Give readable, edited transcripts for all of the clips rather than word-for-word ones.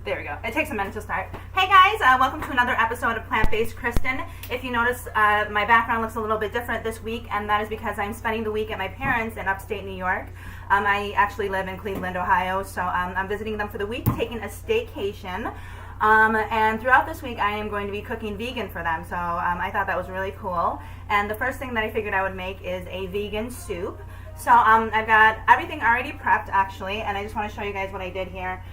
There we go. It takes a minute to start. Hey guys, welcome to another episode of Plant-Based Kristin. If you notice, my background looks a little bit different this week, and that is because I'm spending the week at my parents' in upstate New York. I actually live in Cleveland, Ohio, so I'm visiting them for the week, taking a staycation. And throughout this week, I am going to be cooking vegan for them, so I thought that was really cool. And the first thing that I figured I would make is a vegan soup. So I've got everything already prepped, actually, and I just want to show you guys what I did here.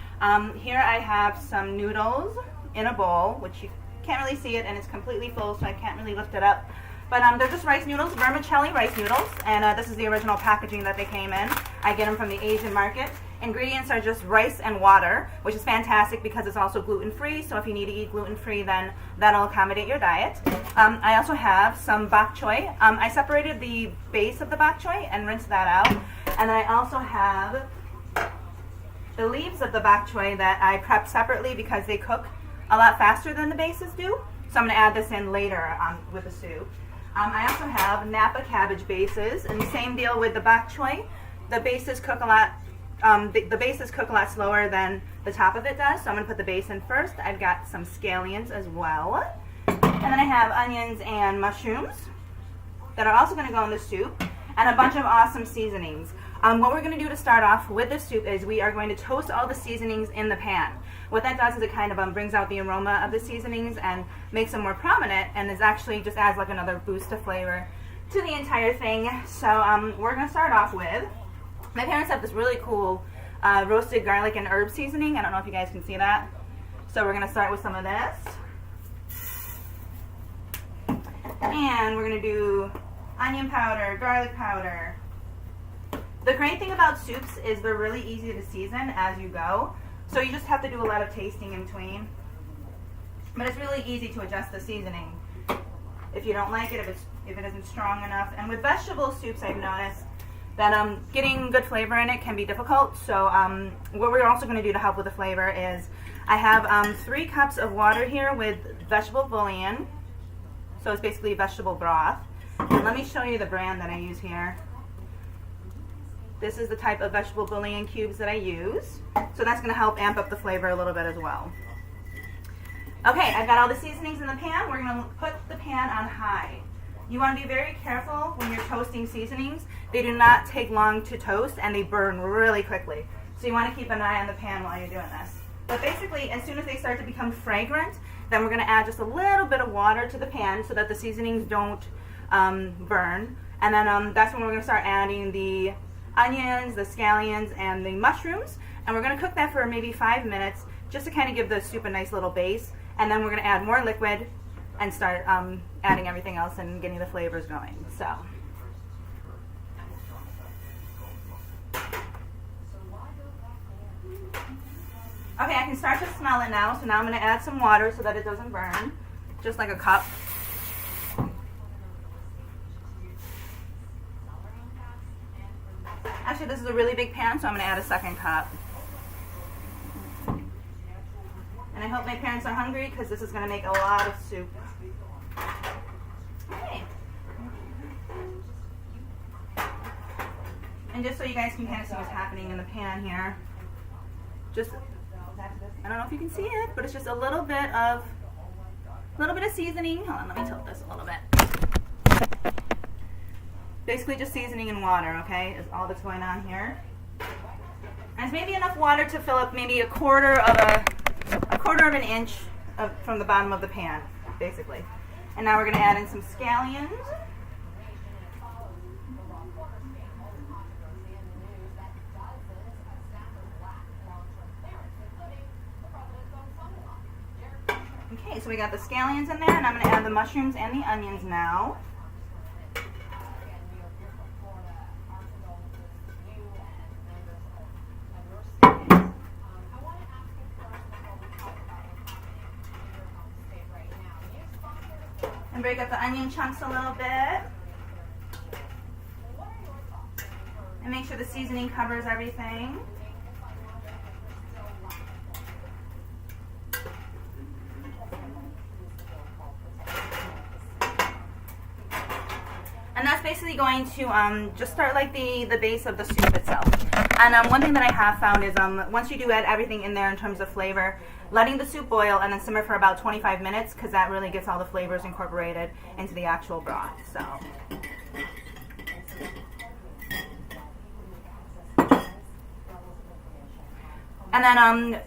Here I have some noodles in a bowl, which you can't really see it, and it's completely full, so I can't really lift it up. But they're just rice noodles, vermicelli rice noodles, and this is the original packaging that they came in. I get them from the Asian market. Ingredients are just rice and water, which is fantastic because it's also gluten-free, so if you need to eat gluten-free, then that'll accommodate your diet. I also have some bok choy. I separated the base of the bok choy and rinsed that out. And then I also have the leaves of the bok choy that I prepped separately because they cook a lot faster than the bases do. So I'm going to add this in later with the soup. I also have Napa cabbage bases, and same deal with the bok choy. The bases cook a lot. The bases cook a lot slower than the top of it does, so I'm going to put the base in first. I've got some scallions as well. And then I have onions and mushrooms that are also going to go in the soup, and a bunch of awesome seasonings. What we're going to do to start off with this soup is we are going to toast all the seasonings in the pan. What that does is it kind of brings out the aroma of the seasonings and makes them more prominent, and is actually just adds like another boost of flavor to the entire thing. So we're going to start off with, my parents have this really cool roasted garlic and herb seasoning. I don't know if you guys can see that. So we're going to start with some of this. And we're going to do onion powder, garlic powder. The great thing about soups is they're really easy to season as you go. So you just have to do a lot of tasting in between. But it's really easy to adjust the seasoning if you don't like it, if it isn't strong enough. And with vegetable soups, I've noticed that getting good flavor in it can be difficult. So what we're also going to do to help with the flavor is I have 3 cups of water here with vegetable bouillon. So it's basically vegetable broth. And let me show you the brand that I use here. This is the type of vegetable bouillon cubes that I use. So that's going to help amp up the flavor a little bit as well. Okay, I've got all the seasonings in the pan. We're going to put the pan on high. You want to be very careful when you're toasting seasonings. They do not take long to toast, and they burn really quickly. So you want to keep an eye on the pan while you're doing this. But basically, as soon as they start to become fragrant, then we're going to add just a little bit of water to the pan so that the seasonings don't burn. And then that's when we're going to start adding the onions, the scallions, and the mushrooms. And we're going to cook that for maybe 5 minutes just to kind of give the soup a nice little base. And then we're going to add more liquid and start adding everything else and getting the flavors going. So. Okay, I can start to smell it now. So now I'm going to add some water so that it doesn't burn, just like a cup. Actually, this is a really big pan, so I'm going to add a second cup. And I hope my parents are hungry because this is going to make a lot of soup. Okay. And just so you guys can kind of see what's happening in the pan here, just, I don't know if you can see it, but it's just a little bit of seasoning. Hold on, let me tilt this a little bit. Basically just seasoning and water, okay, is all that's going on here. And it's maybe enough water to fill up maybe a quarter of an inch from the bottom of the pan, basically. And now we're going to add in some scallions. Okay, so we got the scallions in there, and I'm going to add the mushrooms and the onions now. And break up the onion chunks a little bit. And make sure the seasoning covers everything. And that's basically going to just start like the base of the soup itself. And one thing that I have found is once you do add everything in there in terms of flavor, letting the soup boil and then simmer for about 25 minutes because that really gets all the flavors incorporated into the actual broth. So. And then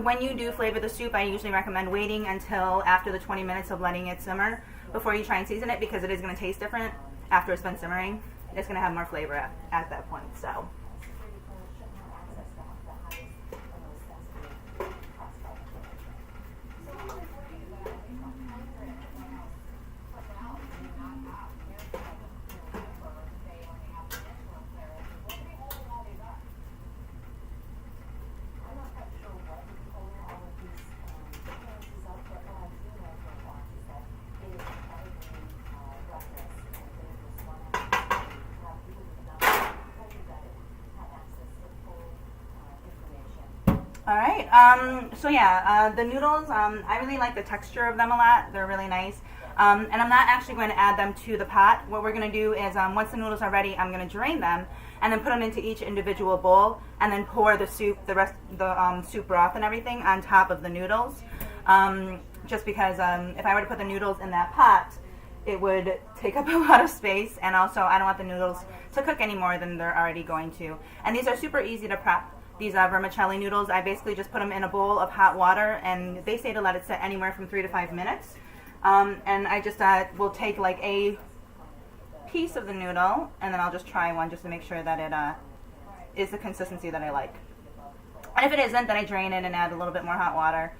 when you do flavor the soup, I usually recommend waiting until after the 20 minutes of letting it simmer before you try and season it because it is going to taste different after it's been simmering. It's going to have more flavor at that point. So. All right, so yeah, the noodles, I really like the texture of them a lot. They're really nice. And I'm not actually going to add them to the pot. What we're going to do is once the noodles are ready, I'm going to drain them and then put them into each individual bowl and then pour the soup, the soup broth and everything on top of the noodles. Just because if I were to put the noodles in that pot, it would take up a lot of space, and also I don't want the noodles to cook any more than they're already going to. And these are super easy to prep. These vermicelli noodles, I basically just put them in a bowl of hot water, and they say to let it sit anywhere from 3 to 5 minutes. And I just will take like a piece of the noodle, and then I'll just try one just to make sure that it is the consistency that I like. And if it isn't, then I drain it and add a little bit more hot water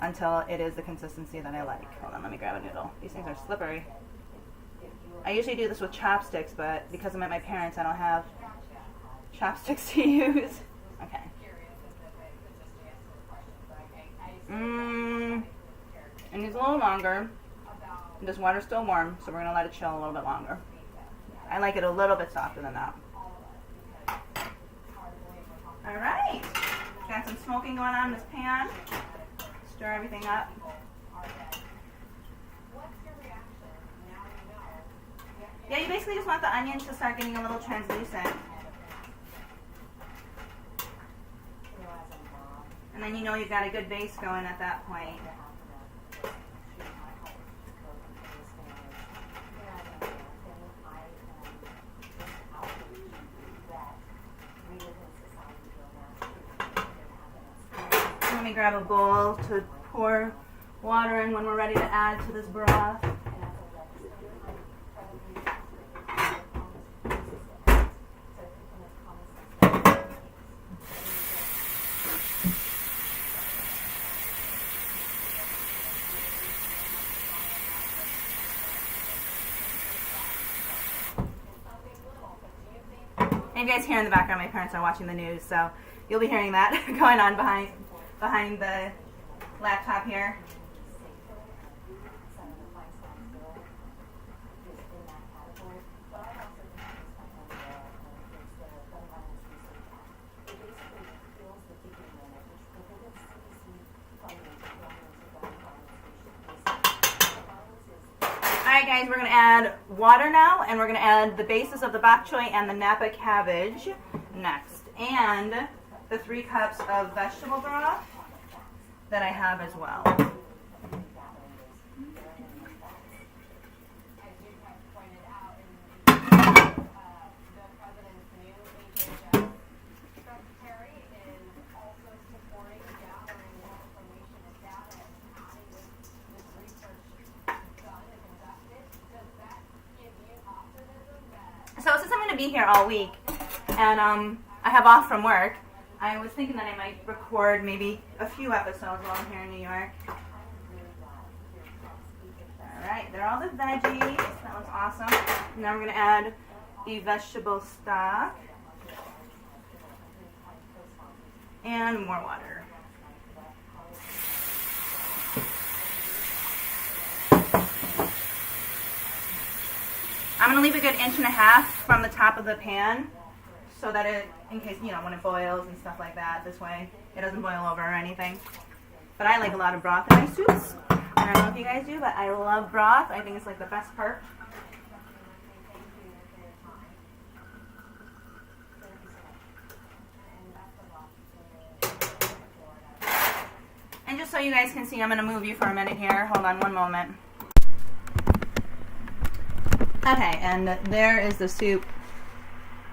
until it is the consistency that I like. Hold on, let me grab a noodle. These things are slippery. I usually do this with chopsticks, but because I'm at my parents', I don't have chopsticks to use. Okay. It needs a little longer. This water's still warm, so we're going to let it chill a little bit longer. I like it a little bit softer than that. Alright. Got some smoking going on in this pan. Stir everything up. Yeah, you basically just want the onions to start getting a little translucent. And then you know you've got a good base going at that point. Let me grab a bowl to pour water in when we're ready to add to this broth. And you guys hear in the background, my parents are watching the news, so you'll be hearing that going on behind the laptop here. Alright guys, we're going to add water now, and we're going to add the bases of the bok choy and the Napa cabbage next. And the 3 cups of vegetable broth that I have as well. So since I'm going to be here all week, and I have off from work, I was thinking that I might record maybe a few episodes while I'm here in New York. Alright, there are all the veggies. That looks awesome. Now we're going to add the vegetable stock. And more water. I'm going to leave a good 1.5 inches from the top of the pan so that it, in case, you know, when it boils and stuff like that, this way it doesn't boil over or anything. But I like a lot of broth in my soups. I don't know if you guys do, but I love broth. I think it's like the best part. so you guys can see, I'm going to move you for a minute here. Hold on one moment. Okay, and there is the soup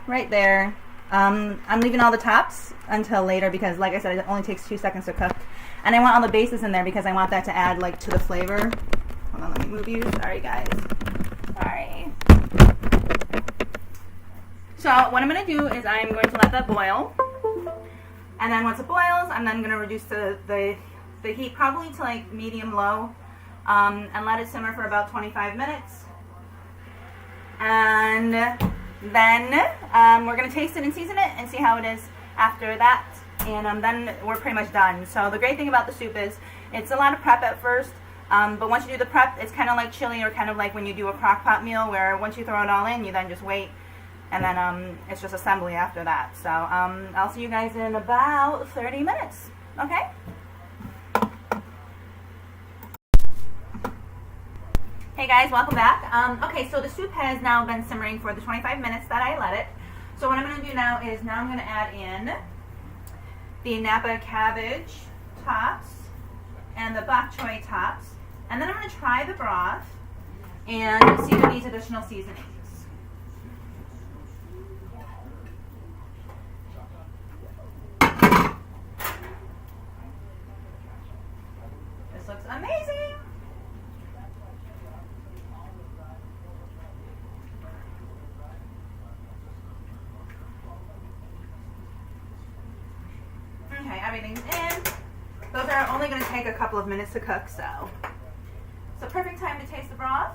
right there. I'm leaving all the tops until later because, like I said, it only takes 2 seconds to cook. And I want all the bases in there because I want that to add, like, to the flavor. Hold on, let me move you. Sorry, guys. Sorry. So what I'm going to do is I'm going to let that boil. And then once it boils, I'm then going to reduce the heat probably to, like, medium-low and let it simmer for about 25 minutes. And then we're going to taste it and season it and see how it is after that. And then we're pretty much done. So the great thing about the soup is it's a lot of prep at first. But once you do the prep, it's kind of like chili or kind of like when you do a crock pot meal where once you throw it all in, you then just wait. And then it's just assembly after that. So I'll see you guys in about 30 minutes. Okay? Hey guys, welcome back. Okay, so the soup has now been simmering for the 25 minutes that I let it. So what I'm going to do now is I'm going to add in the Napa cabbage tops and the bok choy tops. And then I'm going to try the broth and see if it needs additional seasonings. This looks amazing. Okay, everything's in. Those are only going to take a couple of minutes to cook, so it's a perfect time to taste the broth.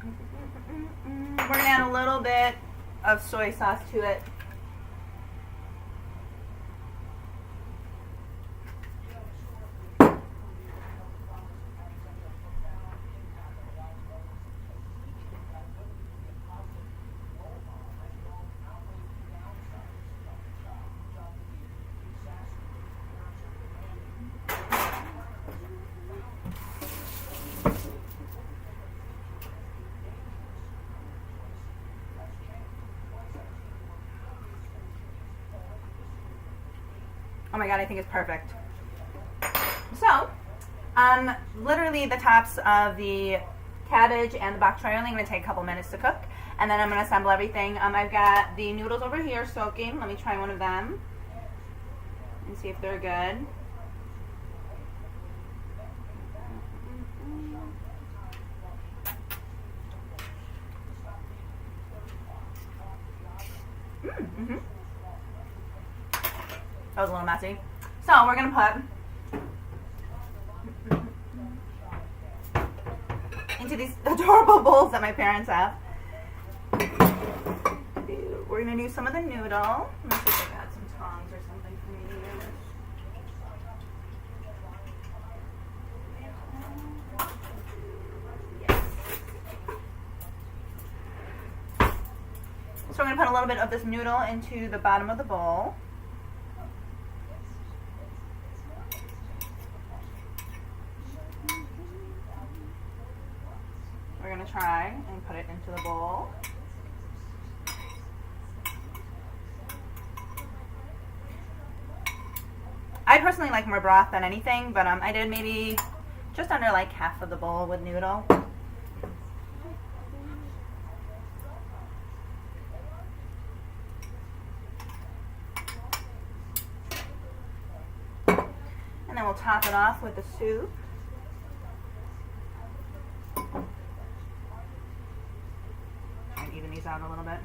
We're going to add a little bit of soy sauce to it. Oh my god, I think it's perfect. So, literally the tops of the cabbage and the bok choy are only going to take a couple minutes to cook. And then I'm going to assemble everything. I've got the noodles over here soaking. Let me try one of them and see if they're good. Mm-hmm. That was a little messy. So we're going to put into these adorable bowls that my parents have. We're going to do some of the noodle. Let me see if I got some tongs or something for me to use. Yes. So we're going to put a little bit of this noodle into the bottom of the bowl. We're going to try and put it into the bowl. I personally like more broth than anything, but I did maybe just under like half of the bowl with noodle. And then we'll top it off with the soup. Even these out a little bit.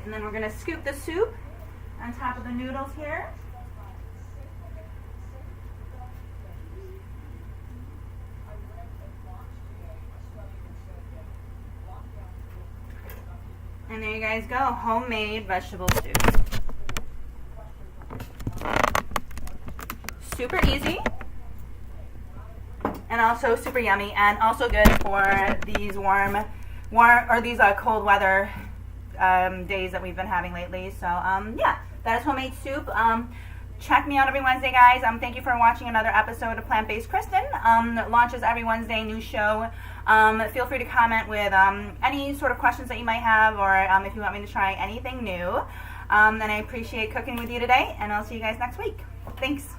And then we're going to scoop the soup on top of the noodles here. And there you guys go, homemade vegetable soup. super easy and also super yummy, and also good for these these cold weather days that we've been having lately. So yeah, that is homemade soup. Check me out every Wednesday, guys. Thank you for watching another episode of Plant-Based Kristin. Launches every Wednesday, new show. Feel free to comment with any sort of questions that you might have, or if you want me to try anything new. And I appreciate cooking with you today, and I'll see you guys next week. Thanks.